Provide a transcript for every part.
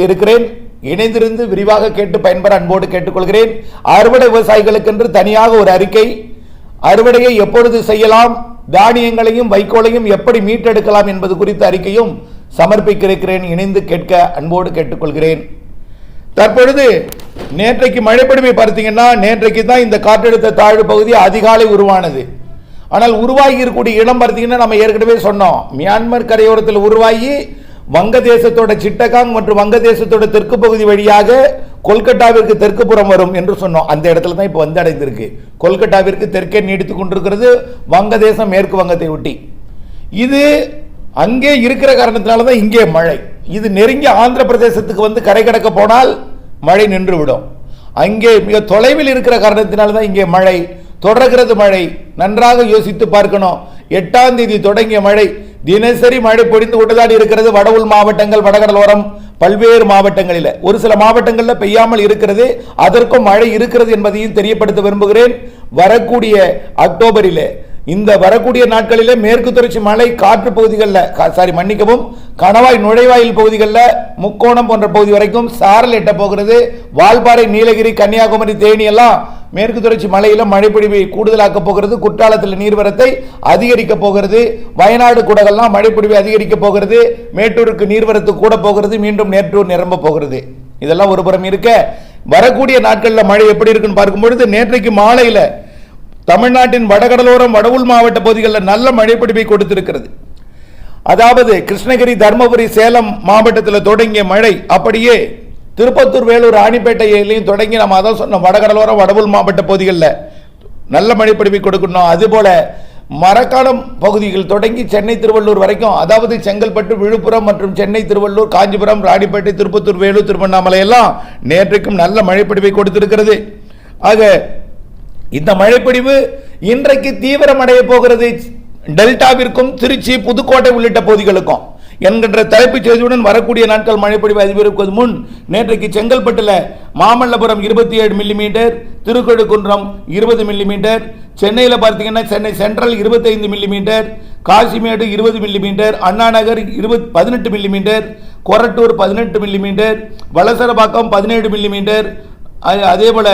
இருக்கிறேன். இணைந்திருந்து விரிவாக கேட்டு பயன்பெற அன்போடு கேட்டுக்கொள்கிறேன். அறுவடை விவசாயிகளுக்கென்று தனியாக ஒரு அறிக்கை, அறுவடையை எப்பொழுது செய்யலாம், தானியங்களையும் வைக்கோலையும் எப்படி மீட்டெடுக்கலாம் என்பது குறித்த அறிக்கையும் சமர்ப்பிக்க இருக்கிறேன். இணைந்து கேட்க அன்போடு கேட்டுக்கொள்கிறேன். தற்பொழுது நேற்றைக்கு மழைப்பொழிவை பார்த்தீங்கன்னா, நேற்றைக்கு தான் இந்த காற்றழுத்த தாழ்வு பகுதி அதிகாலை உருவானது. ஆனால் உருவாகி இருக்கக்கூடிய இடம் பார்த்தீங்கன்னா, நம்ம ஏற்கனவே சொன்னோம், மியான்மர் கரையோரத்தில் உருவாகி வங்கதேசத்தோட சிட்டகாங் மற்றும் வங்கதேசத்தோட தெற்கு பகுதி வழியாக கொல்கட்டாவிற்கு தெற்கு புறம் வரும் என்று சொன்னோம். அந்த இடத்துல தான் இப்போ வந்து அடைந்திருக்கு. கொல்கட்டாவிற்கு தெற்கே நீடித்துக் கொண்டிருக்கிறது, வங்கதேசம் மேற்கு வங்கத்தை ஒட்டி. இது அங்கே இருக்கிற காரணத்தினால தான் இங்கே மழை. இது நெருங்கி ஆந்திர பிரதேசத்துக்கு வந்து கரை கடக்க போனால் மழை நின்றுவிடும். அங்கே மிக தொலைவில் இருக்கிற காரணத்தினால தான் இங்கே மழை தொடர்கிறது. மழை நன்றாக யோசித்து பார்க்கணும். 8ஆம் தேதி தொடங்கிய மழை தினசரி மழை பொழிந்து கொண்டுதான் இருக்கிறது. வட உள் மாவட்டங்கள், வடகடலோரம், பல்வேறு மாவட்டங்களில், ஒரு சில மாவட்டங்களில் பெய்யாமல் இருக்கிறது. அதற்கும் மழை இருக்கிறது என்பதையும் தெரியப்படுத்த விரும்புகிறேன். வரக்கூடிய அக்டோபரில், இந்த வரக்கூடிய நாட்களிலே மேற்கு தொடர்ச்சி மலை காற்று பகுதிகளில், கணவாய் நுழைவாயில் பகுதிகளில், முக்கோணம் போன்ற பகுதி வரைக்கும் சாரல் எட்ட போகிறது. வால்பாறை, நீலகிரி, கன்னியாகுமரி, தேனி எல்லாம் மேற்கு தொடர்ச்சி மலையில் மழைப்பொழிவை கூடுதலாக்க போகிறது. குற்றாலத்தில் நீர்வரத்தை அதிகரிக்க போகிறது. வயநாடு குடகெல்லாம் மழைப்பொழிவை அதிகரிக்க போகிறது. மேட்டூருக்கு நீர்வரத்து கூட போகிறது. மீண்டும் நேற்றூர் நிரம்ப போகிறது. இதெல்லாம் ஒரு புறம் இருக்க, வரக்கூடிய நாட்களில் மழை எப்படி இருக்குன்னு பார்க்கும்பொழுது, நேற்றைக்கு மாலையில் தமிழ்நாட்டின் வடகடலோரம், வடவுள் மாவட்ட பகுதிகளில் நல்ல மழைப்பொழிவை கொடுத்திருக்கிறது. அதாவது கிருஷ்ணகிரி, தர்மபுரி, சேலம் மாவட்டத்தில் தொடங்கிய மழை அப்படியே திருப்பத்தூர், வேலூர், ராணிப்பேட்டையிலையும் தொடங்கி, நம்ம அதான் சொன்னோம், வடகடலோரம், வடவுள் மாவட்ட பகுதிகளில் நல்ல மழைப்பொழிவை கொடுக்கணும். அதுபோல மரக்காணம் பகுதிகள் தொடங்கி சென்னை, திருவள்ளூர் வரைக்கும், அதாவது செங்கல்பட்டு, விழுப்புரம் மற்றும் சென்னை, திருவள்ளூர், காஞ்சிபுரம், ராணிப்பேட்டை, திருப்பத்தூர், வேலூர், திருவண்ணாமலை எல்லாம் நேற்றைக்கும் நல்ல மழைப்பொழிவை கொடுத்திருக்கிறது. ஆக இந்த மழைப்பொழிவு இன்றைக்கு தீவிரமடைய போகிறது. டெல்டாவிற்கும், திருச்சி, புதுக்கோட்டை உள்ளிட்ட பகுதிகளுக்கும் என்கின்ற தலைப்புச் செய்தியுடன் வரக்கூடிய நாட்கள் மழைப்பொழிவு அதிகரிப்பது முன், நேற்றைக்கு செங்கல்பட்டில் மாமல்லபுரம் 27 மில்லிமீட்டர், திருக்கழுக்குன்றம் 20 மில்லிமீட்டர், சென்னையில் பார்த்தீங்கன்னா Chennai central 25 millimetre, Kasimedu 20 millimetre, Anna Nagar 18 millimetre, Korattur 18 millimetre, Valasaravakkam 17 millimetre, அதே போல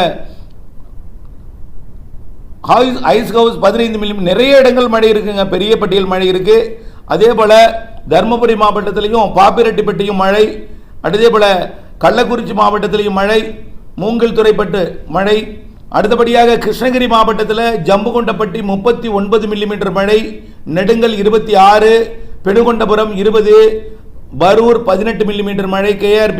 ஐஸ் ஹவுஸ் 15 மில்லிமீட்டர். நிறைய இடங்கள் மழை இருக்குங்க, பெரிய பட்டியல் மழை இருக்கு. அதே போல தர்மபுரி மாவட்டத்திலையும் பாப்பிரெட்டிப்பட்டியும் மழை, அதே போல கள்ளக்குறிச்சி மாவட்டத்திலையும் மழை, மூங்கில் துறைப்பட்டு மழை. அடுத்தபடியாக கிருஷ்ணகிரி மாவட்டத்தில் ஜம்புகொண்டப்பட்டி 39 மில்லிமீட்டர் மழை, நெடுங்கல் 26, பெணுகொண்டபுரம் 20, பரூர் 18 மில்லிமீட்டர் மழை, KRP